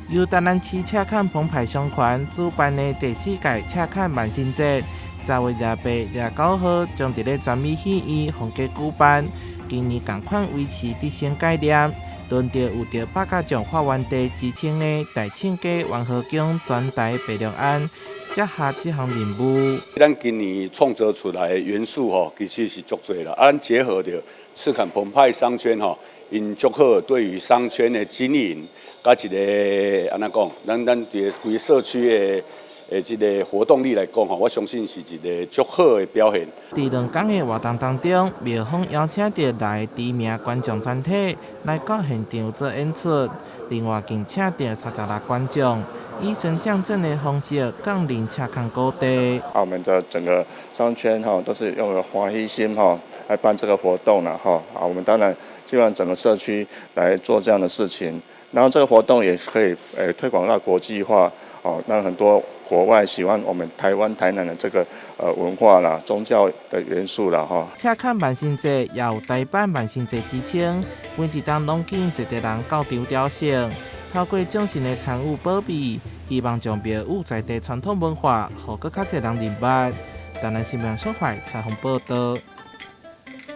由台南市赤坎澎湃商圈主办的第4届赤坎万圣节，10月28、29号将伫咧全美戏院逢家举办。今年同款维持伫新概念，轮到有着百家将发源地之称的大庆街万和宫全台白龙庵接下这项任务。咱今年创造出来的元素其实是足多啦。咱结合着赤坎澎湃商圈因足好对于商圈的经营，甲一个安怎讲，咱伫规个社区的这个活动力来讲我相信是一个足好的表现。在2天的活动当中，庙方邀请到来知名观众团体来到现场做演出，另外更请到36观众，以升降阵的方式降临赤坎高地。我们的整个商圈都是用了欢喜心来办这个活动了我们当然希望整个社区来做这样的事情，然后这个活动也可以推广到国际化让很多国外喜欢我们台南的这个文化啦、宗教的元素啦赤坎万圣节也有台版万圣节之称，每一天拢见一个人到场雕像，透过众神的参与保庇，希望将庙宇在地传统文化，互更较侪人认捌。台南新闻小块采访报道。